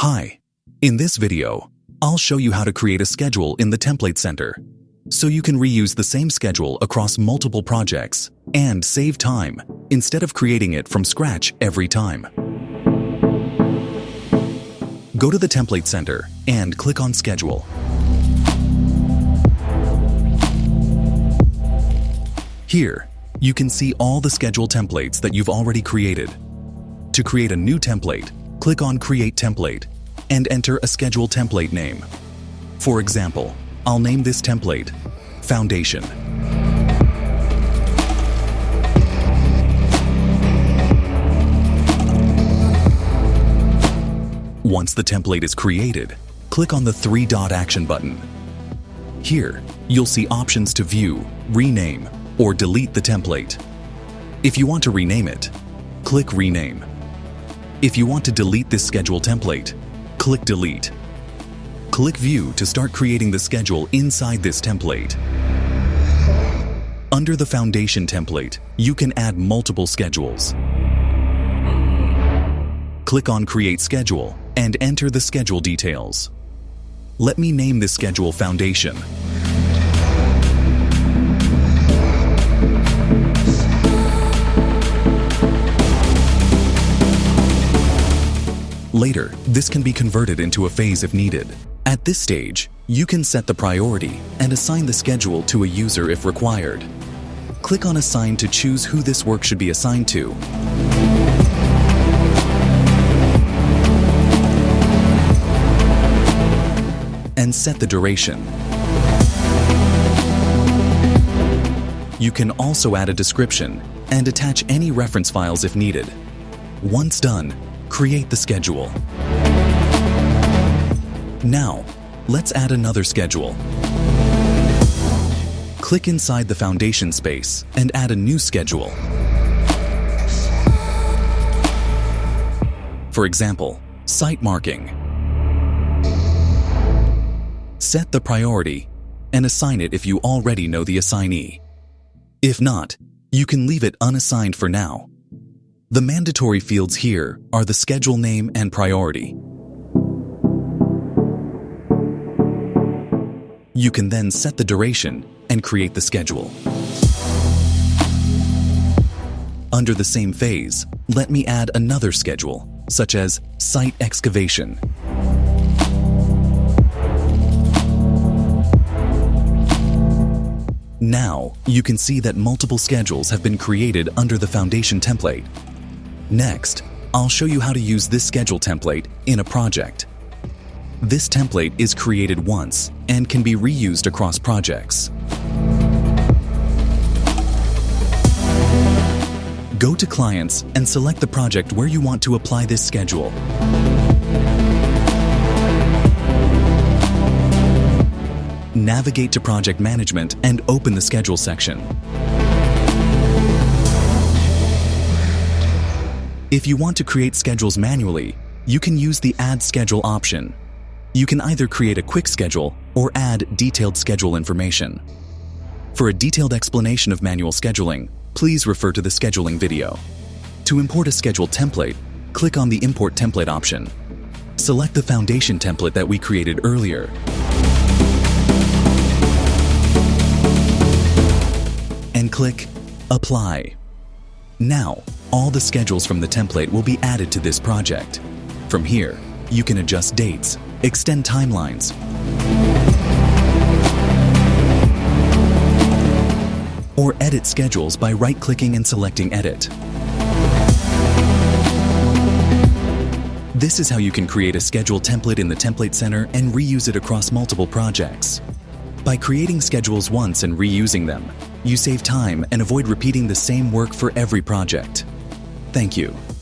Hi, in this video, I'll show you how to create a schedule in the Template Center so you can reuse the same schedule across multiple projects and save time instead of creating it from scratch every time. Go to the Template Center and click on Schedule. Here, you can see all the schedule templates that you've already created. To create a new template, click on Create Template and enter a schedule template name. For example, I'll name this template Foundation. Once the template is created, click on the three-dot action button. Here, you'll see options to view, rename, or delete the template. If you want to rename it, click Rename. If you want to delete this schedule template, click Delete. Click View to start creating the schedule inside this template. Under the Foundation template, you can add multiple schedules. Click on Create Schedule and enter the schedule details. Let me name this schedule Foundation. Later, this can be converted into a phase if needed. At this stage, you can set the priority and assign the schedule to a user if required. Click on Assign to choose who this work should be assigned to. And set the duration. You can also add a description and attach any reference files if needed. Once done, create the schedule. Now, let's add another schedule. Click inside the Foundation space and add a new schedule. For example, Site Marking. Set the priority and assign it if you already know the assignee. If not, you can leave it unassigned for now. The mandatory fields here are the schedule name and priority. You can then set the duration and create the schedule. Under the same phase, let me add another schedule, such as Site Excavation. Now, you can see that multiple schedules have been created under the Foundation template. Next, I'll show you how to use this schedule template in a project. This template is created once and can be reused across projects. Go to Clients and select the project where you want to apply this schedule. Navigate to Project Management and open the Schedule section. If you want to create schedules manually, you can use the Add Schedule option. You can either create a quick schedule or add detailed schedule information. For a detailed explanation of manual scheduling, please refer to the scheduling video. To import a schedule template, click on the Import Template option. Select the Foundation template that we created earlier. And click Apply. Now, all the schedules from the template will be added to this project. From here, you can adjust dates, extend timelines, or edit schedules by right-clicking and selecting Edit. This is how you can create a schedule template in the Template Center and reuse it across multiple projects. By creating schedules once and reusing them, you save time and avoid repeating the same work for every project. Thank you.